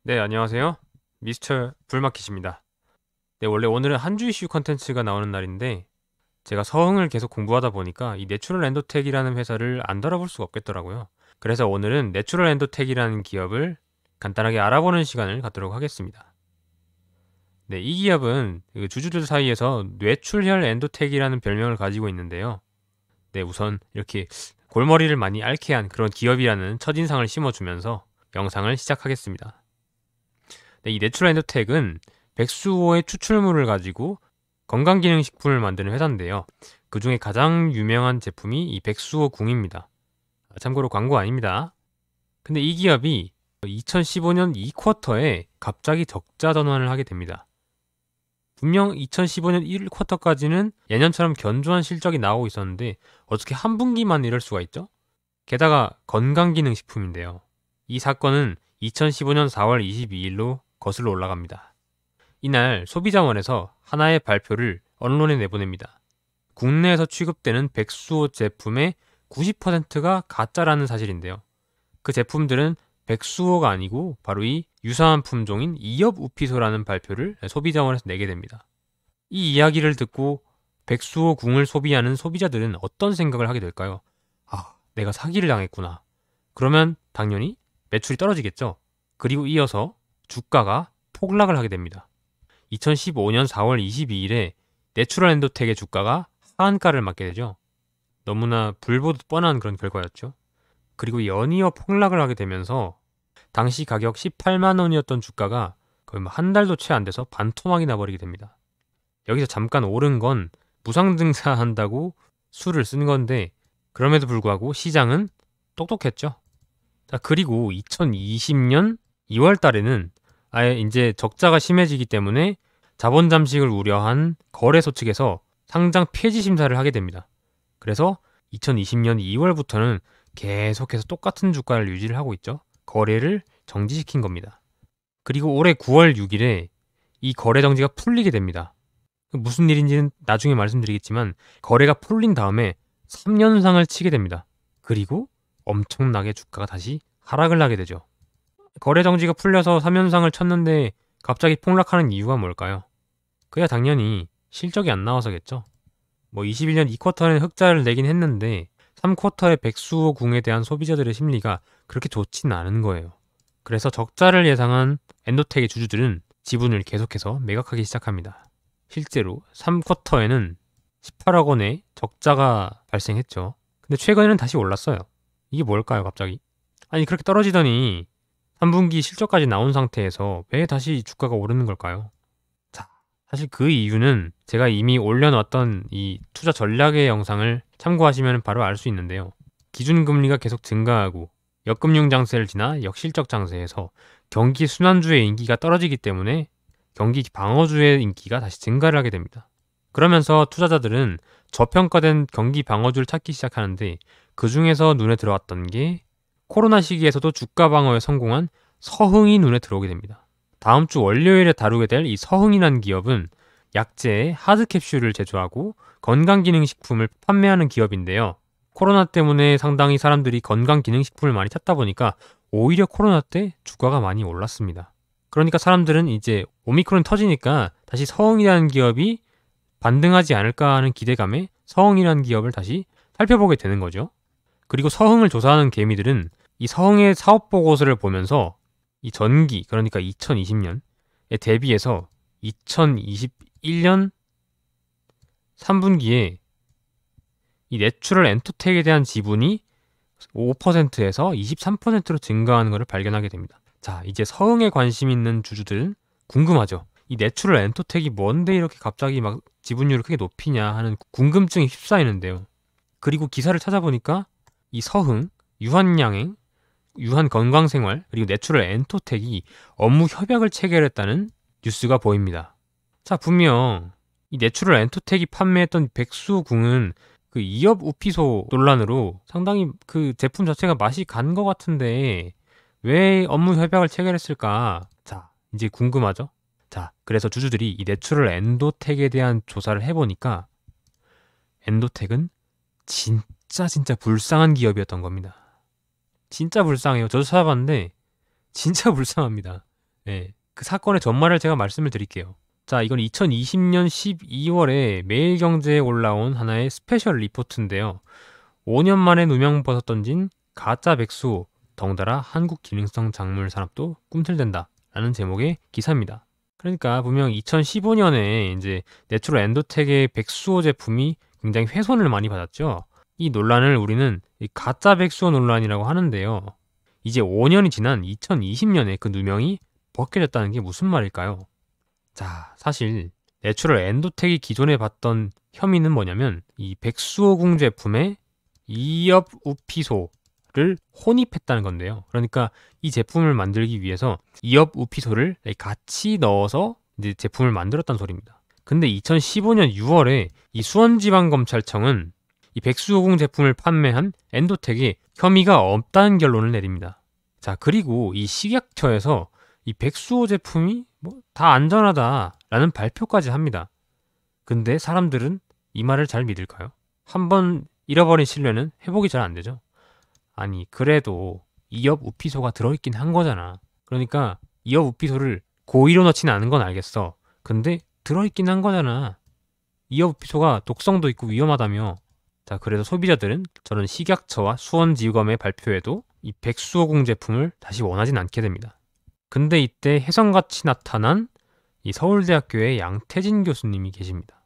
네, 안녕하세요. 미스터 불마켓입니다. 네, 원래 오늘은 한 주 이슈 컨텐츠가 나오는 날인데 제가 서흥을 계속 공부하다 보니까 이 내추럴 엔도텍이라는 회사를 안 달아볼 수가 없겠더라고요. 그래서 오늘은 내추럴 엔도텍이라는 기업을 간단하게 알아보는 시간을 갖도록 하겠습니다. 네, 이 기업은 그 주주들 사이에서 뇌출혈 엔도텍이라는 별명을 가지고 있는데요. 네, 우선 이렇게 골머리를 많이 앓게 한 그런 기업이라는 첫인상을 심어주면서 영상을 시작하겠습니다. 네, 이 내추럴 엔도텍은 백수호의 추출물을 가지고 건강기능식품을 만드는 회사인데요. 그 중에 가장 유명한 제품이 이 백수호 궁입니다. 참고로 광고 아닙니다. 근데 이 기업이 2015년 2쿼터에 갑자기 적자 전환을 하게 됩니다. 분명 2015년 1쿼터까지는 예년처럼 견조한 실적이 나오고 있었는데 어떻게 한 분기만 이럴 수가 있죠? 게다가 건강기능식품인데요. 이 사건은 2015년 4월 22일로 거슬러 올라갑니다. 이날 소비자원에서 하나의 발표를 언론에 내보냅니다. 국내에서 취급되는 백수호 제품의 90%가 가짜라는 사실인데요. 그 제품들은 백수호가 아니고 바로 이 유사한 품종인 이엽우피소라는 발표를 소비자원에서 내게 됩니다. 이 이야기를 듣고 백수호 궁을 소비하는 소비자들은 어떤 생각을 하게 될까요? 아, 내가 사기를 당했구나. 그러면 당연히 매출이 떨어지겠죠. 그리고 이어서 주가가 폭락을 하게 됩니다. 2015년 4월 22일에 내추럴 엔도텍의 주가가 하한가를 맞게 되죠. 너무나 불보듯 뻔한 그런 결과였죠. 그리고 연이어 폭락을 하게 되면서 당시 가격 18만 원이었던 주가가 거의 한 달도 채 안 돼서 반토막이 나버리게 됩니다. 여기서 잠깐 오른 건 무상증자한다고 수를 쓴 건데 그럼에도 불구하고 시장은 똑똑했죠. 자, 그리고 2020년 2월 달에는 아예 이제 적자가 심해지기 때문에 자본 잠식을 우려한 거래소 측에서 상장 폐지 심사를 하게 됩니다. 그래서 2020년 2월부터는 계속해서 똑같은 주가를 유지를 하고 있죠. 거래를 정지시킨 겁니다. 그리고 올해 9월 6일에 이 거래 정지가 풀리게 됩니다. 무슨 일인지는 나중에 말씀드리겠지만 거래가 풀린 다음에 3년상을 치게 됩니다. 그리고 엄청나게 주가가 다시 하락을 하게 되죠. 거래 정지가 풀려서 3연상을 쳤는데 갑자기 폭락하는 이유가 뭘까요? 그야 당연히 실적이 안 나와서겠죠. 21년 2쿼터는 흑자를 내긴 했는데 3쿼터의 백수호 궁에 대한 소비자들의 심리가 그렇게 좋지는 않은 거예요. 그래서 적자를 예상한 엔도텍의 주주들은 지분을 계속해서 매각하기 시작합니다. 실제로 3쿼터에는 18억 원의 적자가 발생했죠. 근데 최근에는 다시 올랐어요. 이게 뭘까요, 갑자기? 아니, 그렇게 떨어지더니 3분기 실적까지 나온 상태에서 왜 다시 주가가 오르는 걸까요? 자, 사실 그 이유는 제가 이미 올려놨던 이 투자 전략의 영상을 참고하시면 바로 알 수 있는데요. 기준금리가 계속 증가하고 역금융 장세를 지나 역실적 장세에서 경기 순환주의 인기가 떨어지기 때문에 경기 방어주의 인기가 다시 증가를 하게 됩니다. 그러면서 투자자들은 저평가된 경기 방어주를 찾기 시작하는데 그 중에서 눈에 들어왔던 게 코로나 시기에서도 주가 방어에 성공한 서흥이 눈에 들어오게 됩니다. 다음 주 월요일에 다루게 될 이 서흥이라는 기업은 약재에 하드캡슐을 제조하고 건강기능식품을 판매하는 기업인데요. 코로나 때문에 상당히 사람들이 건강기능식품을 많이 찾다 보니까 오히려 코로나 때 주가가 많이 올랐습니다. 그러니까 사람들은 이제 오미크론 터지니까 다시 서흥이라는 기업이 반등하지 않을까 하는 기대감에 서흥이라는 기업을 다시 살펴보게 되는 거죠. 그리고 서흥을 조사하는 개미들은 이 서흥의 사업 보고서를 보면서 이 전기, 그러니까 2020년에 대비해서 2021년 3분기에 이 내추럴 엔토텍에 대한 지분이 5%에서 23%로 증가하는 것을 발견하게 됩니다. 자, 이제 서흥에 관심 있는 주주들은 궁금하죠. 이 내추럴 엔토텍이 뭔데 이렇게 갑자기 막 지분율을 크게 높이냐 하는 궁금증이 휩싸이는데요. 그리고 기사를 찾아보니까 이 서흥, 유한양행, 유한건강생활, 그리고 내추럴 엔토텍이 업무 협약을 체결했다는 뉴스가 보입니다. 자, 분명 이 내추럴 엔토텍이 판매했던 백수궁은 그 이업 우피소 논란으로 상당히 그 제품 자체가 맛이 간 것 같은데 왜 업무 협약을 체결했을까? 자, 이제 궁금하죠? 자, 그래서 주주들이 이 내추럴 엔도텍에 대한 조사를 해보니까 엔도텍은 진짜 불쌍한 기업이었던 겁니다. 진짜 불쌍해요. 저도 찾아봤는데 진짜 불쌍합니다. 예, 그 사건의 전말을 제가 말씀을 드릴게요. 자, 이건 2020년 12월에 매일경제에 올라온 하나의 스페셜 리포트인데요. 5년 만에 누명버섯 던진 가짜 백수 덩달아 한국 기능성 작물 산업도 꿈틀댄다 라는 제목의 기사입니다. 그러니까 분명 2015년에 이제 내추럴 엔도텍의 백수호 제품이 굉장히 훼손을 많이 받았죠. 이 논란을 우리는 가짜 백수호 논란이라고 하는데요. 이제 5년이 지난 2020년에 그 누명이 벗겨졌다는 게 무슨 말일까요? 자, 사실 내추럴 엔도텍이 기존에 받던 혐의는 뭐냐면 이 백수호궁 제품에 이엽 우피소를 혼입했다는 건데요. 그러니까 이 제품을 만들기 위해서 이엽 우피소를 같이 넣어서 이제 제품을 만들었다는 소리입니다. 근데 2015년 6월에 이 수원지방검찰청은 이 백수호궁 제품을 판매한 엔도텍에 혐의가 없다는 결론을 내립니다. 자, 그리고 이 식약처에서 이 백수호 제품이 뭐 다 안전하다라는 발표까지 합니다. 근데 사람들은 이 말을 잘 믿을까요? 한번 잃어버린 신뢰는 회복이 잘 안 되죠. 아니, 그래도 이엽 우피소가 들어있긴 한 거잖아. 그러니까 이엽 우피소를 고의로 넣지는 않은 건 알겠어. 근데 들어있긴 한 거잖아. 이엽 우피소가 독성도 있고 위험하다며. 자, 그래서 소비자들은 저는 식약처와 수원지검의 발표에도 이 백수호궁 제품을 다시 원하진 않게 됩니다. 근데 이때 혜성같이 나타난 이 서울대학교의 양태진 교수님이 계십니다.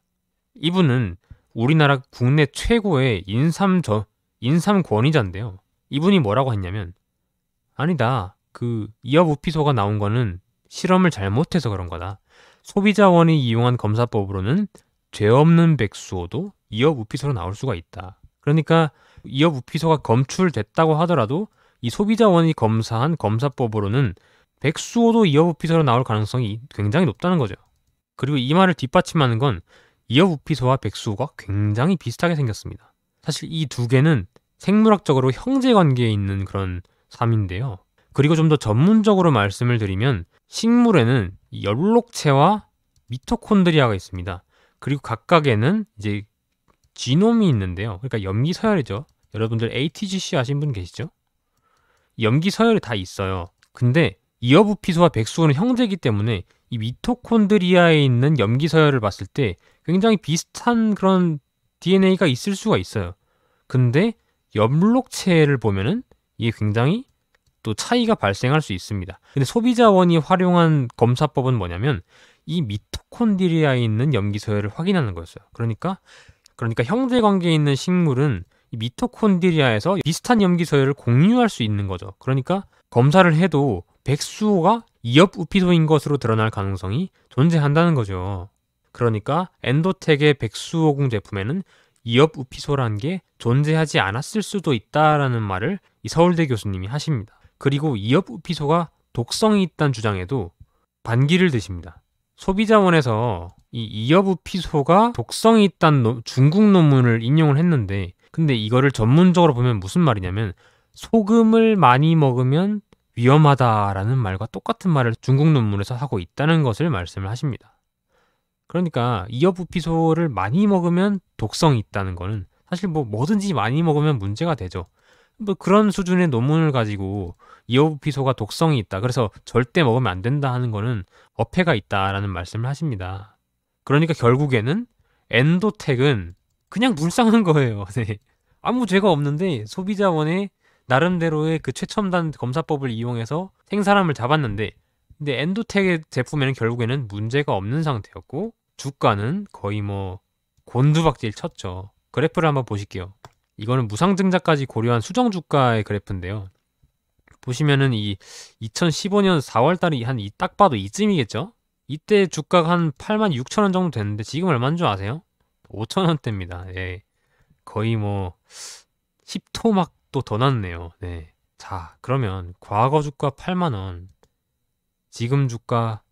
이분은 우리나라 국내 최고의 인삼 권위자인데요. 이분이 뭐라고 했냐면, 아니다. 그 이엽 우피소가 나온 거는 실험을 잘못해서 그런 거다. 소비자원이 이용한 검사법으로는 죄 없는 백수호도 이엽 우피소로 나올 수가 있다. 그러니까 이엽 우피소가 검출됐다고 하더라도 이 소비자원이 검사한 검사법으로는 백수호도 이엽 우피소로 나올 가능성이 굉장히 높다는 거죠. 그리고 이 말을 뒷받침하는 건 이엽 우피소와 백수호가 굉장히 비슷하게 생겼습니다. 사실 이 두 개는 생물학적으로 형제 관계에 있는 그런 삶인데요. 그리고 좀 더 전문적으로 말씀을 드리면 식물에는 연록체와 미토콘드리아가 있습니다. 그리고 각각에는 이제 지놈이 있는데요. 그러니까 염기 서열이죠. 여러분들 ATGC 아신 분 계시죠? 염기 서열이 다 있어요. 근데 이엽 우피소와 백수호는 형제이기 때문에 이 미토콘드리아에 있는 염기 서열을 봤을 때 굉장히 비슷한 그런 DNA가 있을 수가 있어요. 근데 연록체를 보면은 이게 굉장히 또 차이가 발생할 수 있습니다. 근데 소비자원이 활용한 검사법은 뭐냐면 이 미토콘드리아에 있는 염기 서열을 확인하는 거였어요. 그러니까 형제 관계에 있는 식물은 이 미토콘드리아에서 비슷한 염기 서열을 공유할 수 있는 거죠. 그러니까 검사를 해도 백수호가 이엽 우피소인 것으로 드러날 가능성이 존재한다는 거죠. 그러니까 엔도텍의 백수호궁 제품에는 이엽 우피소라는 게 존재하지 않았을 수도 있다라는 말을 이 서울대 교수님이 하십니다. 그리고 이엽 우피소가 독성이 있다는 주장에도 반기를 드십니다. 소비자원에서 이 이엽 우피소가 독성이 있다는 중국 논문을 인용을 했는데, 근데 이거를 전문적으로 보면 무슨 말이냐면 소금을 많이 먹으면 위험하다라는 말과 똑같은 말을 중국 논문에서 하고 있다는 것을 말씀을 하십니다. 그러니까 이엽 우피소를 많이 먹으면 독성이 있다는 거는 사실 뭐 뭐든지 많이 먹으면 문제가 되죠. 뭐 그런 수준의 논문을 가지고 이엽 우피소가 독성이 있다, 그래서 절대 먹으면 안 된다 하는 거는 어폐가 있다라는 말씀을 하십니다. 그러니까 결국에는 엔도텍은 그냥 물 쌍는 거예요. 네. 아무 죄가 없는데 소비자원의 나름대로의 그 최첨단 검사법을 이용해서 생사람을 잡았는데, 근데 엔도텍의 제품에는 결국에는 문제가 없는 상태였고 주가는 거의 뭐 곤두박질 쳤죠. 그래프를 한번 보실게요. 이거는 무상증자까지 고려한 수정주가의 그래프인데요. 보시면은 이 2015년 4월달이 한 딱 봐도 이쯤이겠죠? 이때 주가가 한 86,000원 정도 됐는데 지금 얼마인 줄 아세요? 5,000원대입니다. 예. 거의 뭐 10토막도 더 났네요. 네. 자, 그러면 과거 주가 8만원, 지금 주가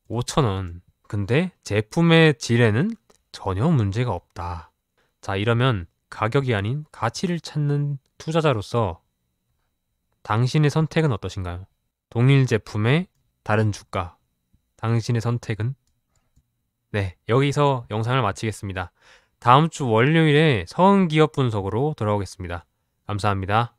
5,000원. 근데 제품의 질에는 전혀 문제가 없다. 자, 이러면 가격이 아닌 가치를 찾는 투자자로서 당신의 선택은 어떠신가요? 동일 제품의 다른 주가. 당신의 선택은? 네, 여기서 영상을 마치겠습니다. 다음 주 월요일에 서은기업 분석으로 돌아오겠습니다. 감사합니다.